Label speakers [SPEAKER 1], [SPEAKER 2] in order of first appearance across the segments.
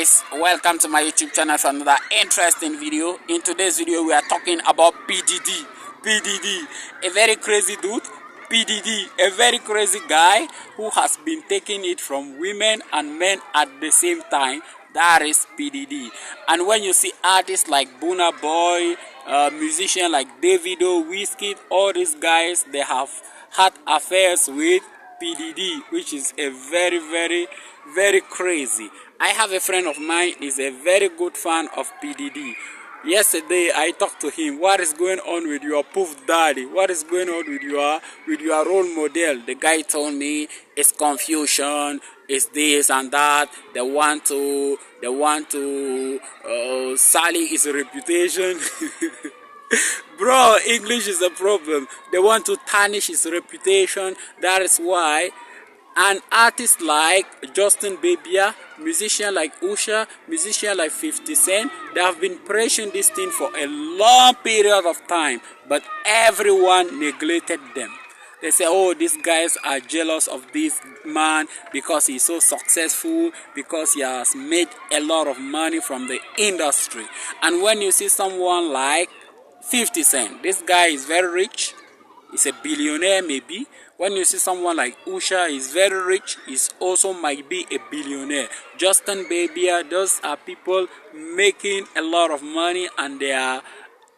[SPEAKER 1] Guys, welcome to my YouTube channel for another interesting video. In today's video we are talking about PDD, a very crazy dude. PDD, a very crazy guy who has been taking it from women and men at the same time. That is PDD. And when you see artists like Burna Boy, musicians like Davido, Wizkid, all these guys, they have had affairs with PDD, which is a very crazy. I have a friend of mine, is a very good fan of PDD. Yesterday I talked to him. What is going on with your Puff Daddy? What is going on with your role model? The guy told me it's confusion, it's this and that. They want to sully his reputation. Bro, English is a problem. They want to tarnish his reputation. That is why an artist like Justin Bieber, musician like Usher, musician like 50 Cent, they have been pressing this thing for a long period of time, but everyone neglected them. They say, oh, these guys are jealous of this man because he's so successful, because he has made a lot of money from the industry. And when you see someone like 50 Cent, this guy is very rich, he's a billionaire maybe. When you see someone like Usher, he's very rich, he's also might be a billionaire. Justin Bieber, those are people making a lot of money and they are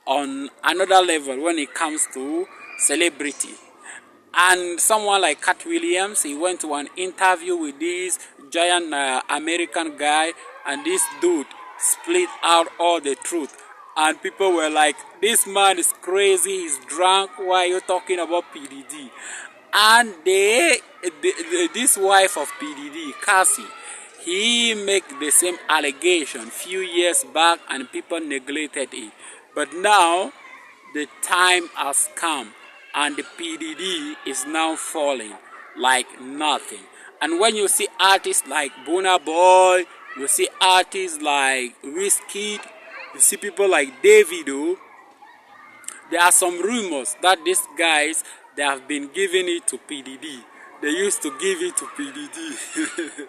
[SPEAKER 1] on another level when it comes to celebrity. And someone like Cat Williams, he went to an interview with this giant American guy, and this dude split out all the truth. And people were like, this man is crazy, he's drunk, why are you talking about PDD? And this wife of PDD, Cassie, he make the same allegation few years back and people neglected it. But now, the time has come and the PDD is now falling like nothing. And when you see artists like Burna Boy, you see artists like Wizkid, you see people like Davido, there are some rumors that these guys, they have been giving it to PDD. They used to give it to PDD.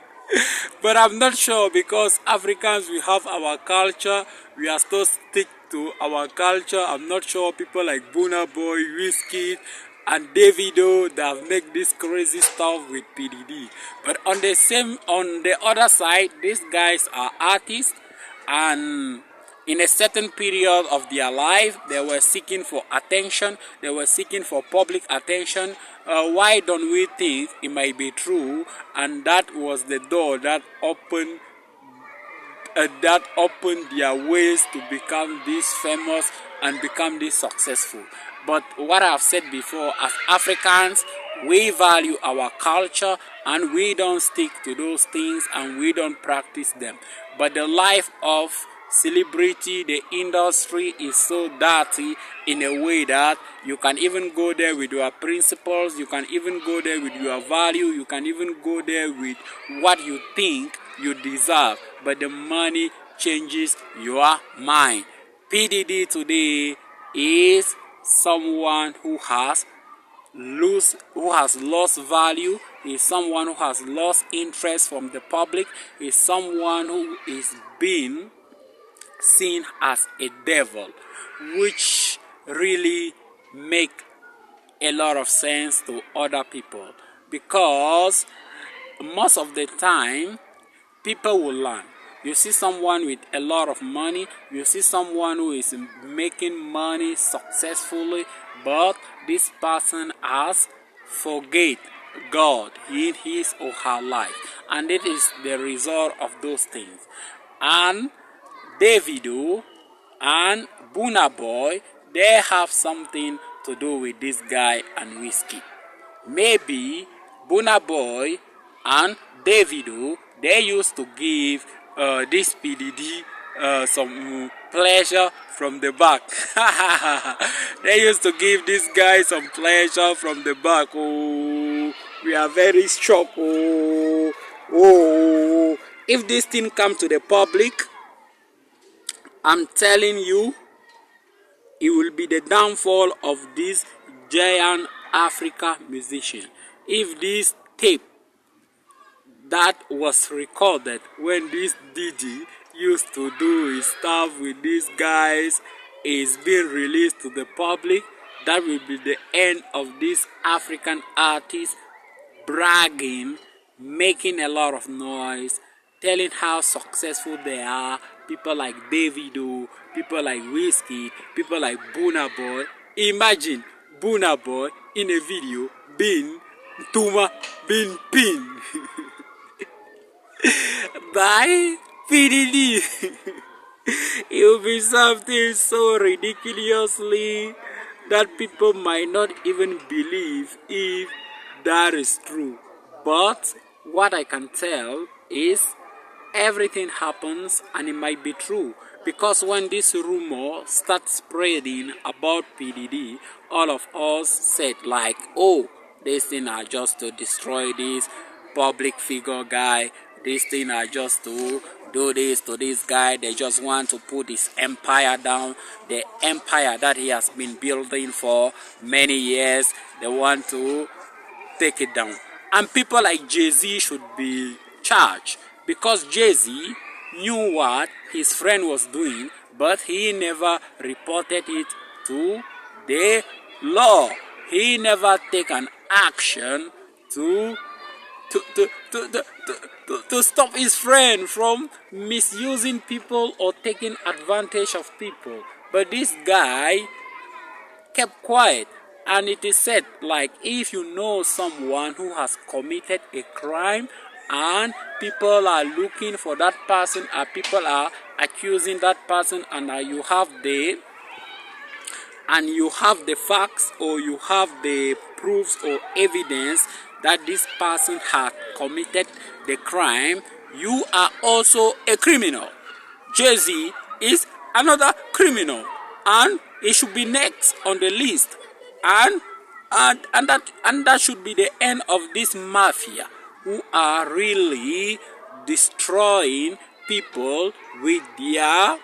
[SPEAKER 1] But I'm not sure, because Africans, we have our culture. We are still stick to our culture. I'm not sure people like Burna Boy, Wizkid, and Davido that have made this crazy stuff with PDD. But on the other side, these guys are artists, and in a certain period of their life, they were seeking for attention, they were seeking for public attention. Why don't we think it might be true? And that was the door that opened their ways to become this famous and become this successful. But what I've said before, as Africans, we value our culture and we don't stick to those things and we don't practice them. But the life of celebrity, the industry is so dirty in a way that you can even go there with your principles, you can even go there with your value, you can even go there with what you think you deserve, but the money changes your mind. PDD today is someone who has lost value, is someone who has lost interest from the public, is someone who is being seen as a devil, which really make a lot of sense to other people, because most of the time people will learn. You see someone with a lot of money, you see someone who is making money successfully, but this person has forget God in his or her life, and it is the result of those things. And Davido and Burna Boy, they have something to do with this guy and Wizkid. Maybe Burna Boy and Davido, they used to give this PDD some pleasure from the back. They used to give this guy some pleasure from the back. Oh, we are very shocked. Oh, if this thing come to the public, I'm telling you, it will be the downfall of this giant Africa musician. If this tape that was recorded when this Diddy used to do his stuff with these guys is being released to the public. That will be the end of this African artist bragging, making a lot of noise, telling how successful they are. People like Davido, people like Whiskey, people like Burna Boy. Imagine Burna Boy in a video being being pinned by PDD. It will be something so ridiculously that people might not even believe if that is true. But what I can tell is everything happens and it might be true, because when this rumor starts spreading about PDD, all of us said like, oh, this thing are just to destroy this public figure guy, this thing are just to do this to this guy, they just want to put his empire down, the empire that he has been building for many years, they want to take it down. And people like Jay-Z should be charged, because Jay-Z knew what his friend was doing, but he never reported it to the law. He never take an action to stop his friend from misusing people or taking advantage of people. But this guy kept quiet. And it is said, like, if you know someone who has committed a crime and people are looking for that person, or people are accusing that person, and you have the facts, or you have the proofs or evidence that this person had committed the crime, you are also a criminal. Jay-Z is another criminal, and he should be next on the list. And that should be the end of this mafia, who are really destroying people with their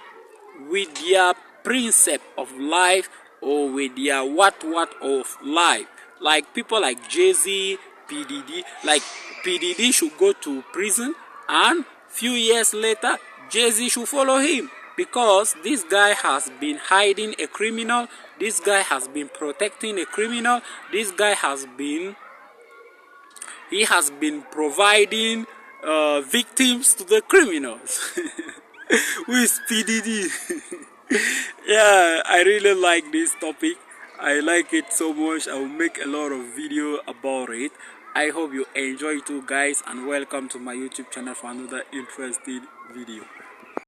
[SPEAKER 1] precept of life, or with their what of life. Like people like Jay-Z, PDD, like PDD should go to prison, and few years later Jay-Z should follow him. Because this guy has been hiding a criminal, this guy has been protecting a criminal, this guy has been providing victims to the criminals. With PDD. Yeah, I really like this topic. I like it so much. I will make a lot of video about it. I hope you enjoy it too, guys, and welcome to my YouTube channel for another interesting video.